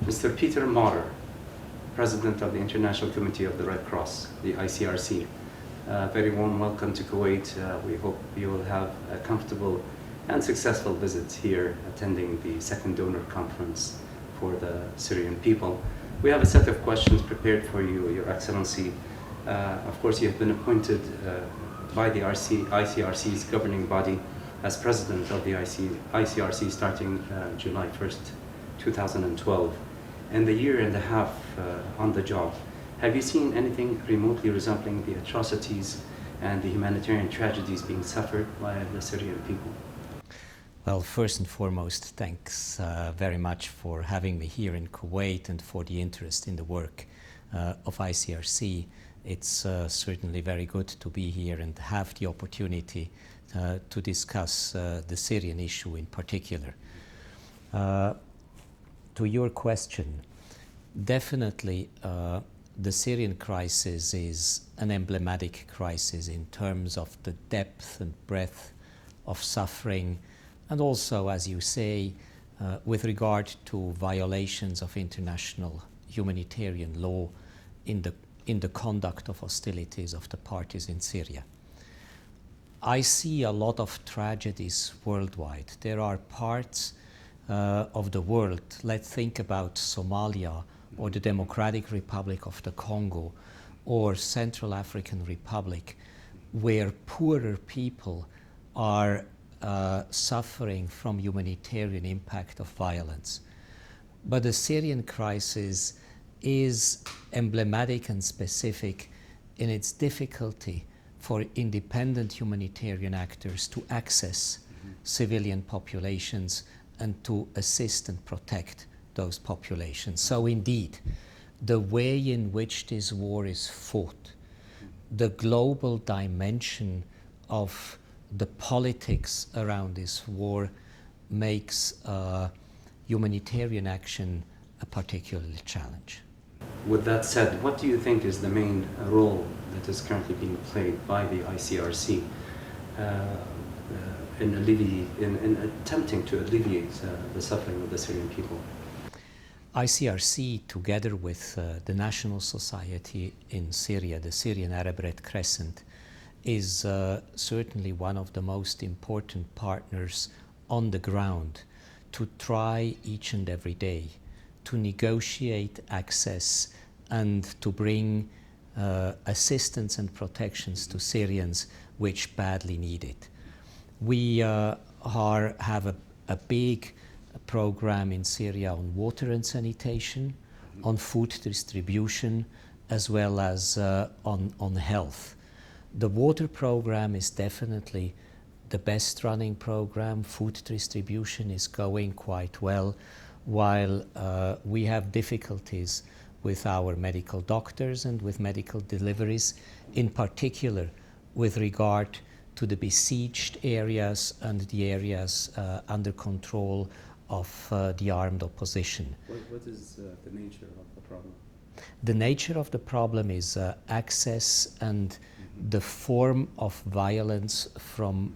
Mr. Peter Maurer, President of the International Committee of the Red Cross, the ICRC. Very warm welcome to Kuwait. We hope you will have a comfortable and successful visit here, attending the second donor conference for the Syrian people. We have a set of questions prepared for you, Your Excellency. Of course, you have been appointed by the ICRC's governing body as President of the ICRC starting July 1st, 2012. And the year and a half on the job, have you seen anything remotely resembling the atrocities and the humanitarian tragedies being suffered by the Syrian people? Well, first and foremost, thanks very much for having me here in Kuwait and for the interest in the work of ICRC. It's certainly very good to be here and have the opportunity to discuss the Syrian issue in particular. To your question, definitely the Syrian crisis is an emblematic crisis in terms of the depth and breadth of suffering, and also, as you say, with regard to violations of international humanitarian law in the conduct of hostilities of the parties in Syria. I see a lot of tragedies worldwide. There are parts of the world, let's think about Somalia or the Democratic Republic of the Congo or Central African Republic, where poorer people are suffering from humanitarian impact of violence. But the Syrian crisis is emblematic and specific in its difficulty for independent humanitarian actors to access civilian populations and to assist and protect those populations. So indeed, the way in which this war is fought, the global dimension of the politics around this war makes humanitarian action a particular challenge. With that said, what do you think is the main role that is currently being played by the ICRC in attempting to alleviate the suffering of the Syrian people? ICRC, together with the National Society in Syria, the Syrian Arab Red Crescent, is certainly one of the most important partners on the ground to try each and every day to negotiate access and to bring assistance and protections to Syrians which badly need it. We have a big program in Syria on water and sanitation, on food distribution, as well as on health. The water program is definitely the best running program. Food distribution is going quite well, while we have difficulties with our medical doctors and with medical deliveries, in particular with regard to the besieged areas and the areas under control of the armed opposition. What is the nature of the problem? The nature of the problem is access and the form of violence from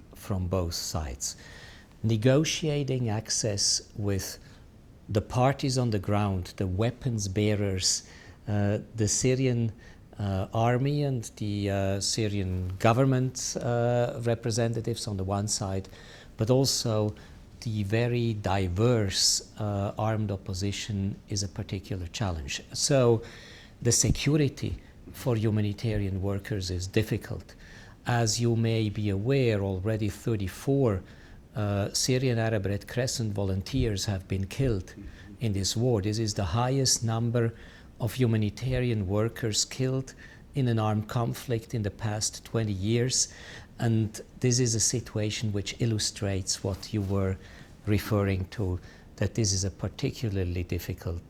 both sides. Negotiating access with the parties on the ground, the weapons bearers, the Syrian army and the Syrian government representatives on the one side, but also the very diverse armed opposition is a particular challenge. So the security for humanitarian workers is difficult. As you may be aware, already 34 Syrian Arab Red Crescent volunteers have been killed in this war. This is the highest number of humanitarian workers killed in an armed conflict in the past 20 years. And this is a situation which illustrates what you were referring to, that this is a particularly difficult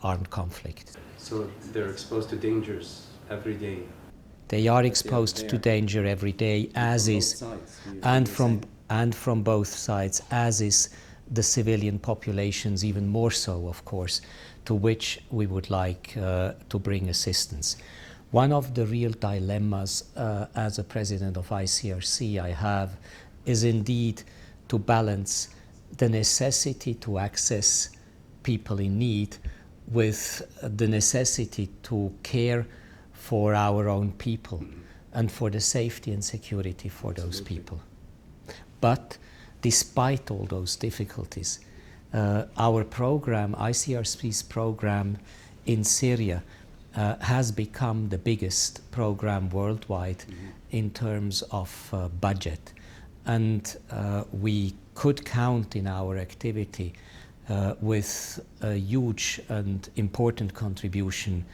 armed conflict. So they're exposed to dangers every day. They are exposed to danger every day, as is, and from both sides, as is the civilian populations, even more so, of course, to which we would like to bring assistance. One of the real dilemmas as a president of ICRC I have is indeed to balance the necessity to access people in need with the necessity to care for our own people and for the safety and security for those people. But despite all those difficulties, our program, ICRC's program in Syria, has become the biggest program worldwide in terms of budget. And we could count in our activity with a huge and important contribution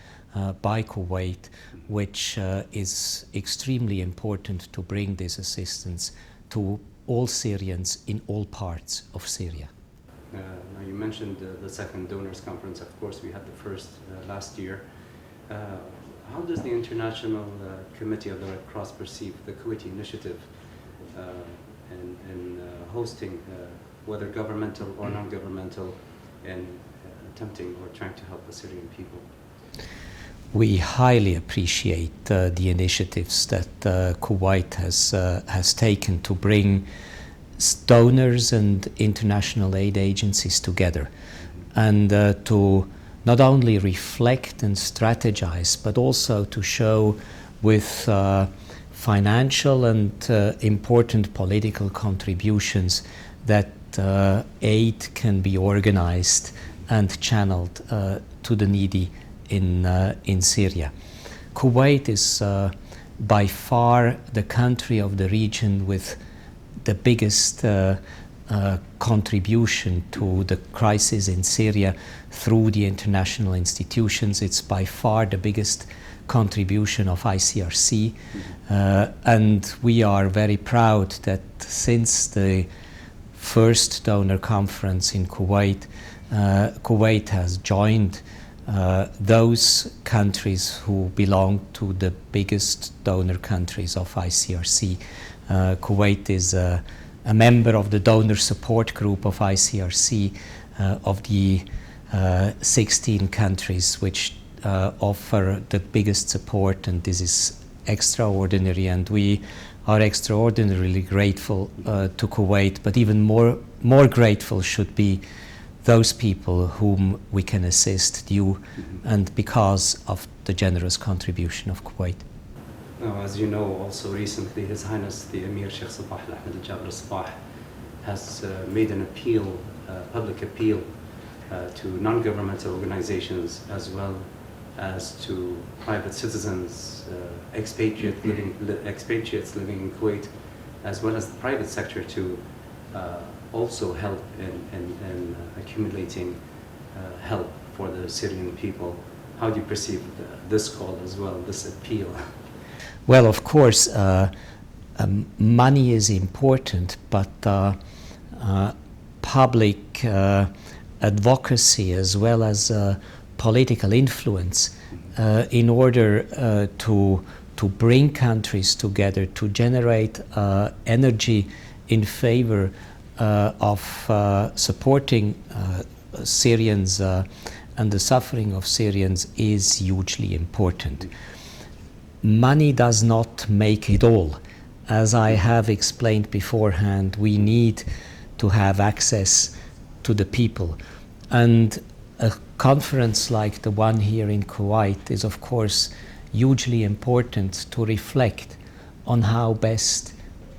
by Kuwait, which is extremely important to bring this assistance to all Syrians in all parts of Syria. Now you mentioned the second donors conference. Of course, we had the first last year. How does the International Committee of the Red Cross perceive the Kuwaiti initiative in hosting, whether governmental or non-governmental, and attempting or trying to help the Syrian people? We highly appreciate the initiatives that Kuwait has taken to bring donors and international aid agencies together, and to not only reflect and strategize, but also to show with financial and important political contributions that aid can be organized and channeled to the needy in Syria. Kuwait is by far the country of the region with the biggest contribution to the crisis in Syria through the international institutions. It's by far the biggest contribution of ICRC, and we are very proud that since the first donor conference in Kuwait, Kuwait has joined those countries who belong to the biggest donor countries of ICRC. Kuwait is a member of the donor support group of ICRC, of the 16 countries which offer the biggest support, and this is extraordinary, and we are extraordinarily grateful to Kuwait, but even more grateful should be those people whom we can assist and because of the generous contribution of Kuwait. Now, as you know, also recently His Highness the Emir Sheikh Sabah Ahmed Al-Jabr Sabah has made an appeal, public appeal to non-governmental organizations as well as to private citizens, expatriates living in Kuwait, as well as the private sector to also help in accumulating help for the Syrian people. How do you perceive this call as well, this appeal? Well, of course, money is important, but public advocacy as well as political influence in order to bring countries together, to generate energy in favor of supporting Syrians and the suffering of Syrians is hugely important. Money does not make it all. As I have explained beforehand, we need to have access to the people. And a conference like the one here in Kuwait is, of course, hugely important to reflect on how best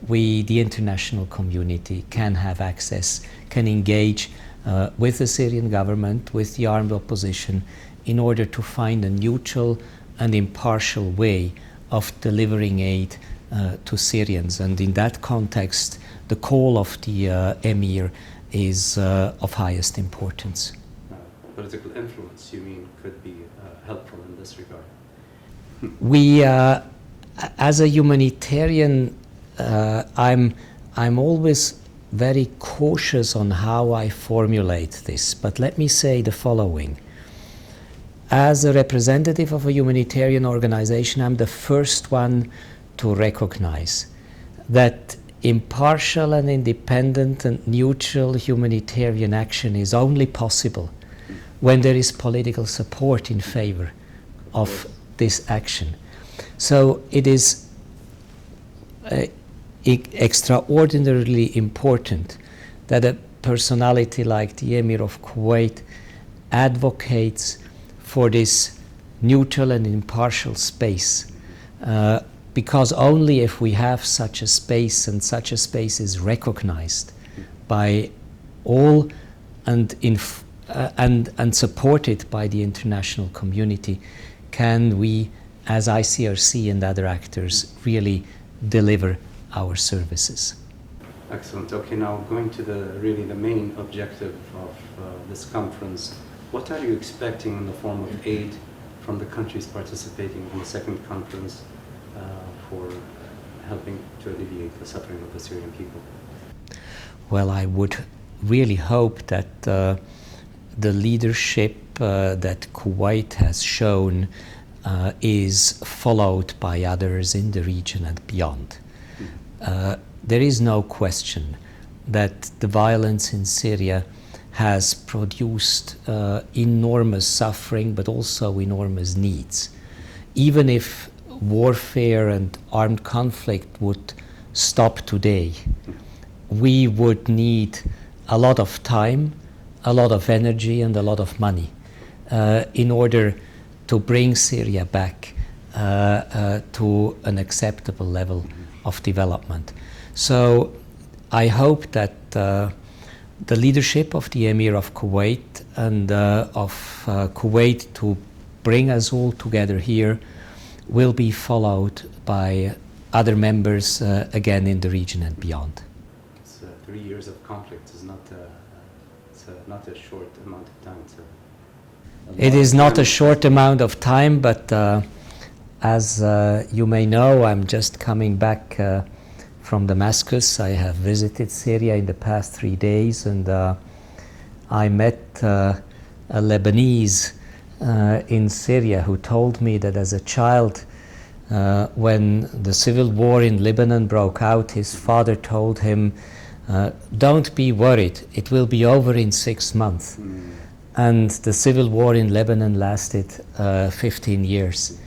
we, the international community, can have access, can engage with the Syrian government, with the armed opposition, in order to find a neutral and impartial way of delivering aid to Syrians. And in that context, the call of the Emir is of highest importance. Political influence, you mean, could be helpful in this regard? We, as a humanitarian, I'm always very cautious on how I formulate this, but let me say the following. As a representative of a humanitarian organization, I'm the first one to recognize that impartial and independent and neutral humanitarian action is only possible when there is political support in favor of this action. So it is extraordinarily important that a personality like the Emir of Kuwait advocates for this neutral and impartial space, because only if we have such a space, and such a space is recognized by all and supported by the international community, can we, as ICRC and other actors, really deliver our services. Excellent. Okay, now going to the main objective of this conference. What are you expecting in the form of aid from the countries participating in the second conference for helping to alleviate the suffering of the Syrian people? Well, I would really hope that the leadership that Kuwait has shown is followed by others in the region and beyond. There is no question that the violence in Syria has produced enormous suffering, but also enormous needs. Even if warfare and armed conflict would stop today, we would need a lot of time, a lot of energy, and a lot of money in order to bring Syria back to an acceptable level of development. So I hope that the leadership of the Emir of Kuwait and of Kuwait to bring us all together here will be followed by other members again in the region and beyond. 3 years of conflict is not a short amount of time. It is not a short amount of time, but as you may know, I'm just coming back from Damascus. I have visited Syria in the past 3 days, and I met a Lebanese in Syria who told me that as a child, when the civil war in Lebanon broke out, his father told him, don't be worried, it will be over in 6 months. And the civil war in Lebanon lasted 15 years.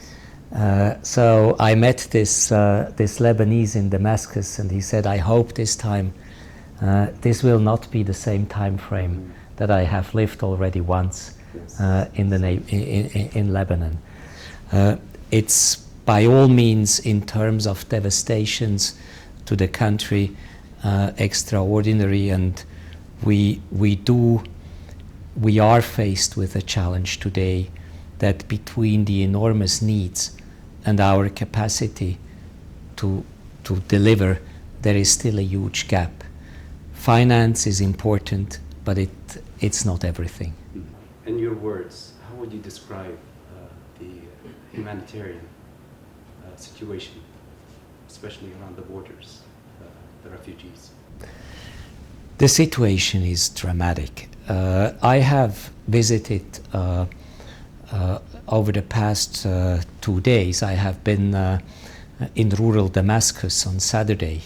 So I met this Lebanese in Damascus, and he said, I hope this time this will not be the same time frame that I have lived already once in Lebanon. It's by all means, in terms of devastations to the country, extraordinary, and we are faced with a challenge today that between the enormous needs and our capacity to deliver, there is still a huge gap. Finance is important, but it's not everything. In your words, how would you describe the humanitarian situation, especially around the borders, the refugees? The situation is dramatic. I have visited over the past 2 days. I have been in rural Damascus on Saturday,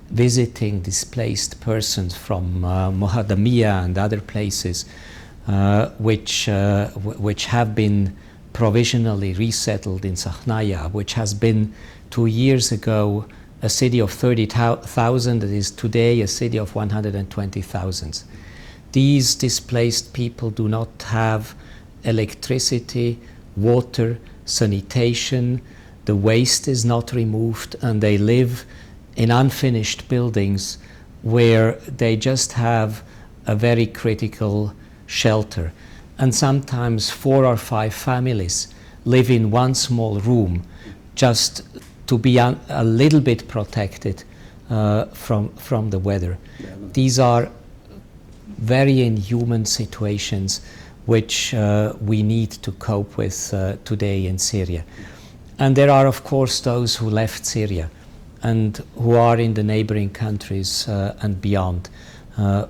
visiting displaced persons from Mohadamia and other places which have been provisionally resettled in Sakhnaya, which has been 2 years ago a city of 30,000, that is today a city of 120,000. These displaced people do not have electricity, water, sanitation, the waste is not removed, and they live in unfinished buildings where they just have a very critical shelter. And sometimes 4 or 5 families live in one small room just to be a little bit protected from the weather. These are very inhuman situations which we need to cope with today in Syria. And there are, of course, those who left Syria and who are in the neighboring countries and beyond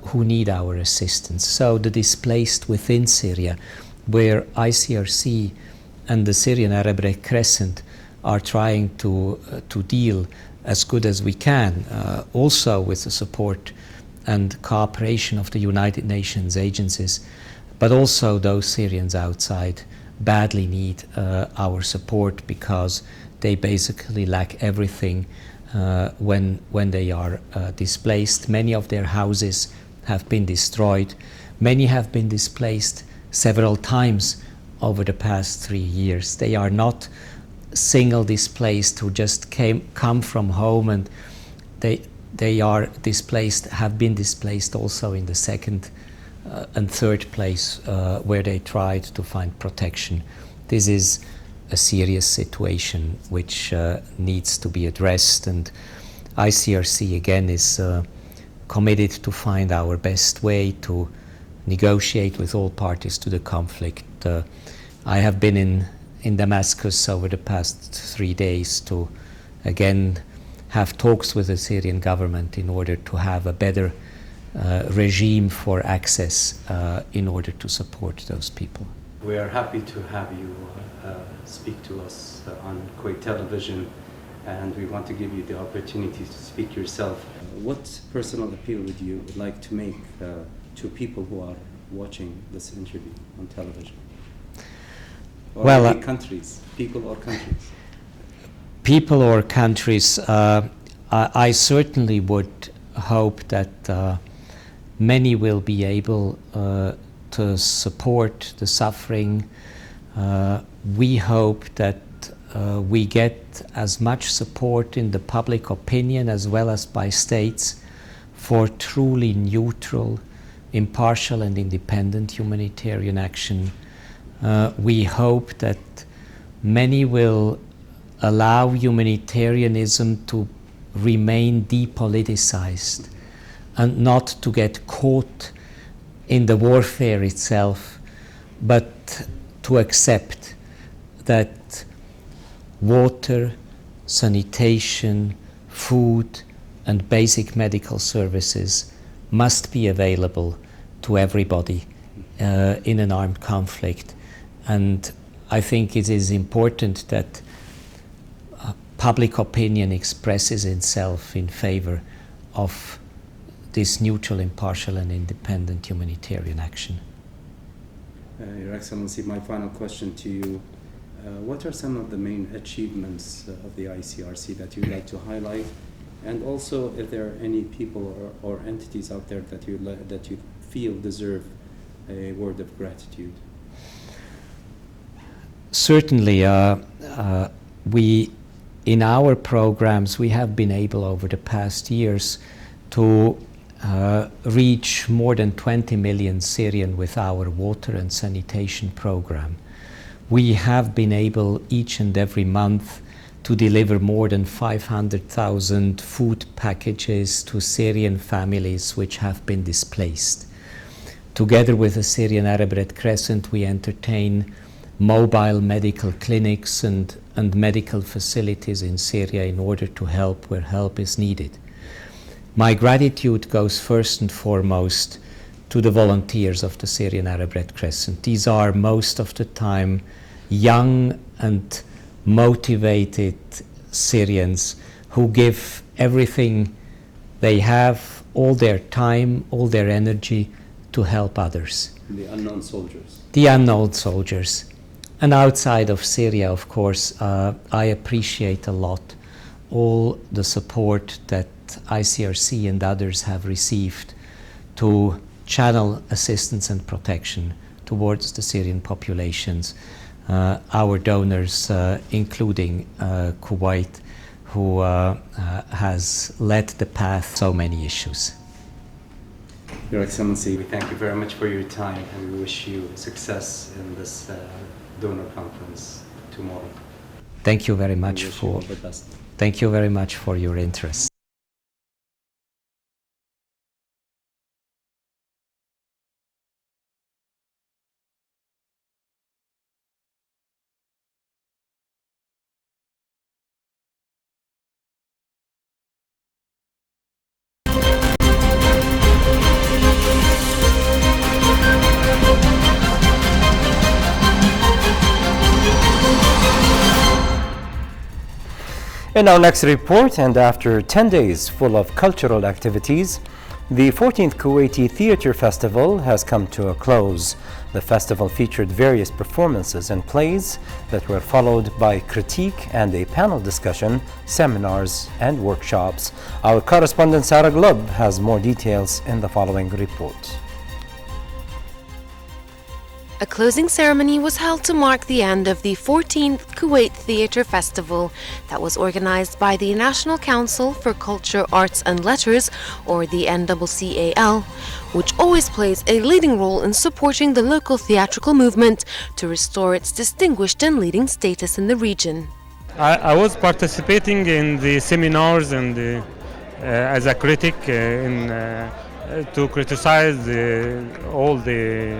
who need our assistance. So the displaced within Syria, where ICRC and the Syrian Arab Red Crescent are trying to deal as good as we can, also with the support and cooperation of the United Nations agencies, but also those Syrians outside badly need our support because they basically lack everything when they are displaced. Many of their houses have been destroyed. Many have been displaced several times over the past 3 years. They are not single displaced who just come from home, and they are displaced, have been displaced also in the second and third place where they tried to find protection. This is a serious situation which needs to be addressed, and ICRC again is committed to find our best way to negotiate with all parties to the conflict. I have been in Damascus over the past 3 days to again have talks with the Syrian government in order to have a better regime for access in order to support those people. We are happy to have you speak to us on Kuwait television, and we want to give you the opportunity to speak yourself. What personal appeal would you like to make to people who are watching this interview on television? Or well, countries, people or countries? People or countries, I certainly would hope that many will be able to support the suffering. We hope that we get as much support in the public opinion as well as by states for truly neutral, impartial and independent humanitarian action. We hope that many will allow humanitarianism to remain depoliticized and not to get caught in the warfare itself, but to accept that water, sanitation, food and basic medical services must be available to everybody in an armed conflict. And I think it is important that public opinion expresses itself in favor of this neutral, impartial and independent humanitarian action. Your Excellency, my final question to you. What are some of the main achievements of the ICRC that you'd like to highlight? And also, if there are any people or entities out there that you feel deserve a word of gratitude? Certainly, we in our programs we have been able over the past years to reach more than 20 million Syrians with our water and sanitation program. We have been able each and every month to deliver more than 500,000 food packages to Syrian families which have been displaced. Together with the Syrian Arab Red Crescent, we entertain mobile medical clinics and medical facilities in Syria in order to help where help is needed. My gratitude goes first and foremost to the volunteers of the Syrian Arab Red Crescent. These are most of the time young and motivated Syrians who give everything they have, all their time, all their energy to help others. The unknown soldiers. The unknown soldiers. And outside of Syria, of course, I appreciate a lot all the support that ICRC and others have received to channel assistance and protection towards the Syrian populations. Our donors, including Kuwait, who has led the path so many issues. Your Excellency, we thank you very much for your time, and we wish you success in this donor conference tomorrow. Thank you very much Thank you very much for your interest. In our next report, and after 10 days full of cultural activities, the 14th Kuwaiti Theatre Festival has come to a close. The festival featured various performances and plays that were followed by critique and a panel discussion, seminars and workshops. Our correspondent Sarah Glubb has more details in the following report. A closing ceremony was held to mark the end of the 14th Kuwait Theatre Festival that was organized by the National Council for Culture, Arts and Letters, or the NCCAL, which always plays a leading role in supporting the local theatrical movement to restore its distinguished and leading status in the region. I was participating in the seminars and as a critic to criticize all the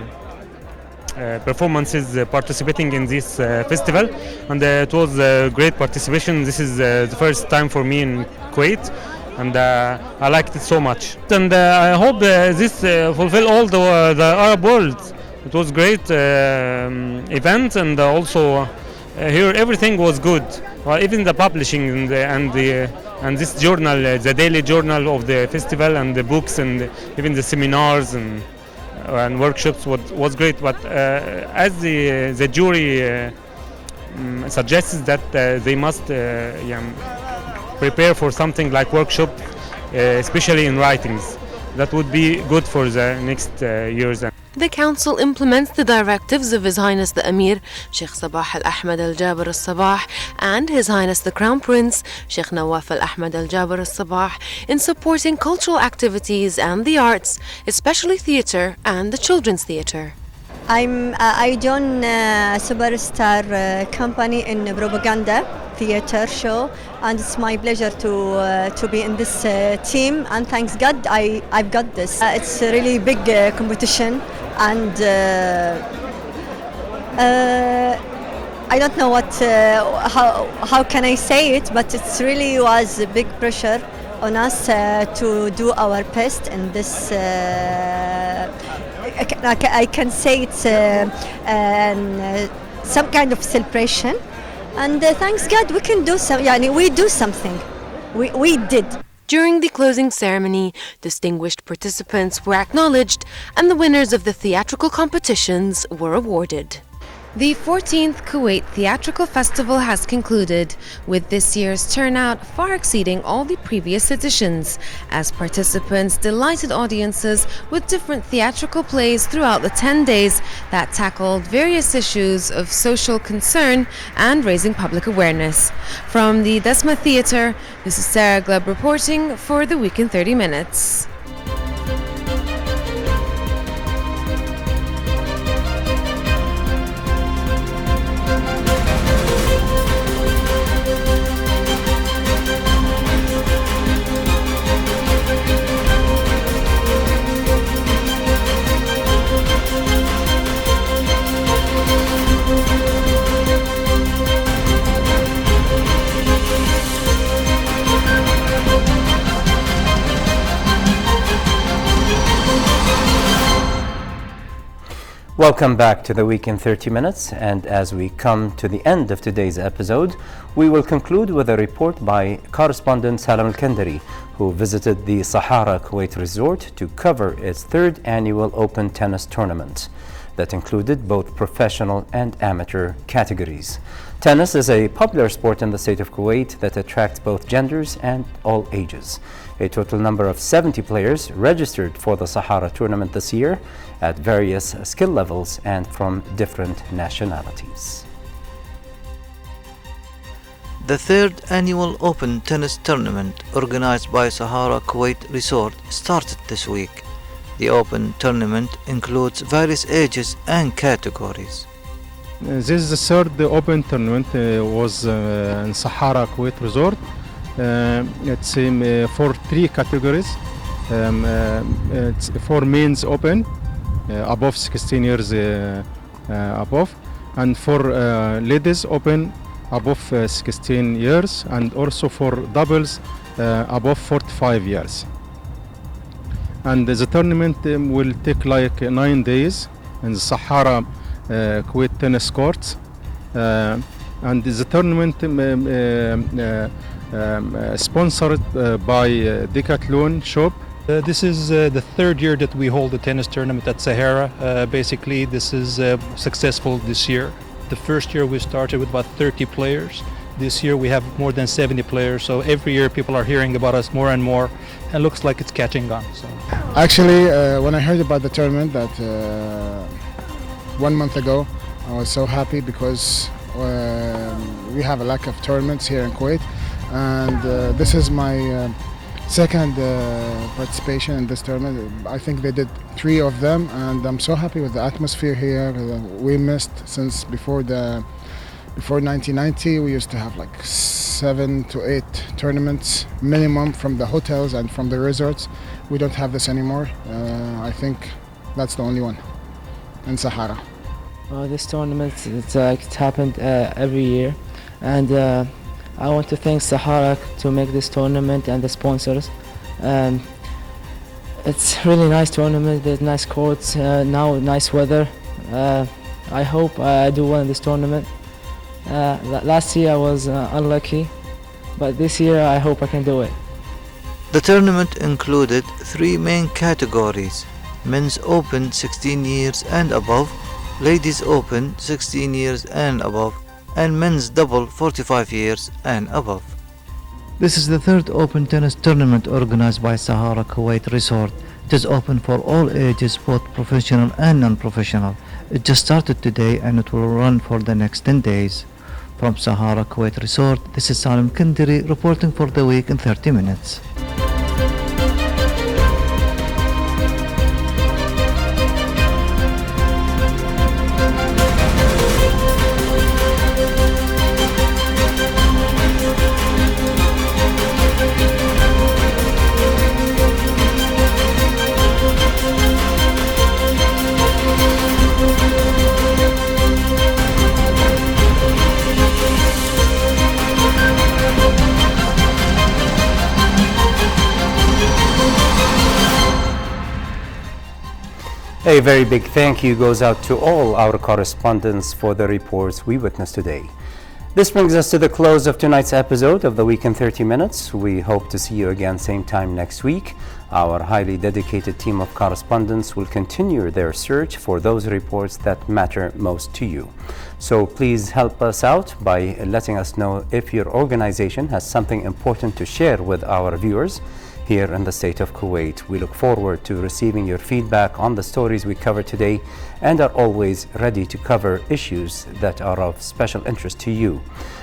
performances participating in this festival, and it was a great participation. This is the first time for me in Kuwait, and I liked it so much. And I hope this fulfill all the Arab world. It was great event, and also here everything was good. Even the publishing and this journal, the daily journal of the festival, and the books, and even the seminars and workshops was great. But as the jury suggests that they must prepare for something like workshop, especially in writings, that would be good for the next years. The Council implements the directives of His Highness the Emir, Sheikh Sabah Al-Ahmad Al-Jaber Al-Sabah, and His Highness the Crown Prince, Sheikh Nawaf Al-Ahmad Al-Jaber Al-Sabah, in supporting cultural activities and the arts, especially theatre and the children's theatre. I joined Superstar company in propaganda theatre show, and it's my pleasure to be in this team, and thanks God I've got this. It's a really big competition, and I don't know how can I say it, but it really was a big pressure on us to do our best in this. I can say it's some kind of celebration, and thanks God we can do we do something. We did. During the closing ceremony, distinguished participants were acknowledged and the winners of the theatrical competitions were awarded. The 14th Kuwait Theatrical Festival has concluded, with this year's turnout far exceeding all the previous editions, as participants delighted audiences with different theatrical plays throughout the 10 days that tackled various issues of social concern and raising public awareness. From the Desma Theatre, this is Sarah Gleb reporting for The Week in 30 Minutes. Welcome back to The Week in 30 Minutes, and as we come to the end of today's episode, we will conclude with a report by correspondent Salam Al-Kandari, who visited the Sahara Kuwait Resort to cover its third annual Open Tennis Tournament that included both professional and amateur categories. Tennis is a popular sport in the state of Kuwait that attracts both genders and all ages. A total number of 70 players registered for the Sahara tournament this year at various skill levels and from different nationalities. The third annual Open Tennis Tournament organized by Sahara Kuwait Resort started this week. The Open Tournament includes various ages and categories. This is the third Open Tournament was in Sahara Kuwait Resort. It's for three categories. It's for men's open, above 16 years above, and for ladies open, above 16 years, and also for doubles above 45 years. And the tournament will take like 9 days in the Sahara Kuwait tennis courts, and the tournament sponsored by Decathlon shop. This is the third year that we hold the tennis tournament at Sahara. Basically, this is successful this year. The first year we started with about 30 players. This year we have more than 70 players, so every year people are hearing about us more and more, and looks like it's catching on. So. Actually, when I heard about the tournament that 1 month ago. I was so happy because we have a lack of tournaments here in Kuwait, and this is my second participation in this tournament. I think they did 3 of them, and I'm so happy with the atmosphere here. We missed since before 1990. We used to have like 7 to 8 tournaments minimum from the hotels and from the resorts. We don't have this anymore. I think that's the only one in Sahara. This tournament, it happened every year, and I want to thank Sahara to make this tournament and the sponsors. It's really nice tournament. There's nice courts, now nice weather. I hope I do well in this tournament. Last year I was unlucky, but this year I hope I can do it. The tournament included 3 main categories: Men's Open 16 years and above, Ladies Open 16 years and above, and Men's Double 45 years and above. This is the 3rd Open Tennis Tournament organized by Sahara Kuwait Resort. It is open for all ages, both professional and non-professional. It just started today and it will run for the next 10 days. From Sahara Kuwait Resort, this is Salim Kandiri reporting for the week in 30 minutes. A very big thank you goes out to all our correspondents for the reports we witnessed today. This brings us to the close of tonight's episode of The Week in 30 Minutes. We hope to see you again same time next week. Our highly dedicated team of correspondents will continue their search for those reports that matter most to you. So please help us out by letting us know if your organization has something important to share with our viewers here in the state of Kuwait. We look forward to receiving your feedback on the stories we covered today and are always ready to cover issues that are of special interest to you.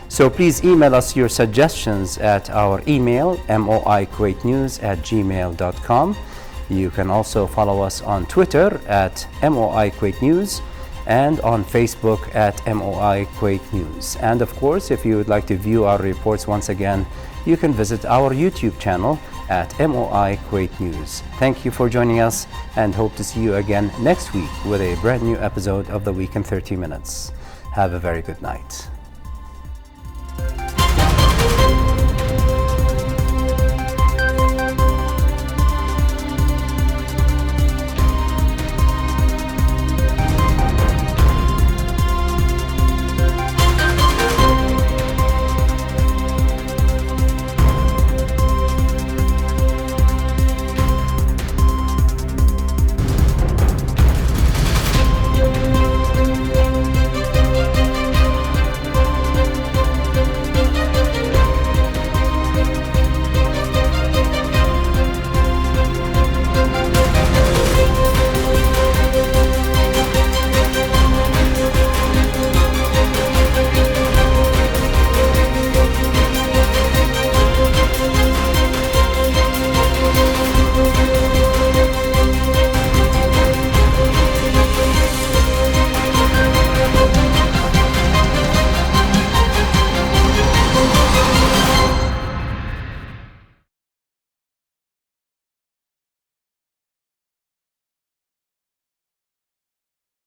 So please email us your suggestions at our email moikuwaitnews@gmail.com. You can also follow us on Twitter at moikuwaitnews and on Facebook at MOI Kuwait News. And of course, if you would like to view our reports once again, you can visit our YouTube channel at MOI Kuwait News. Thank you for joining us and hope to see you again next week with a brand new episode of The Week in 30 Minutes. Have a very good night.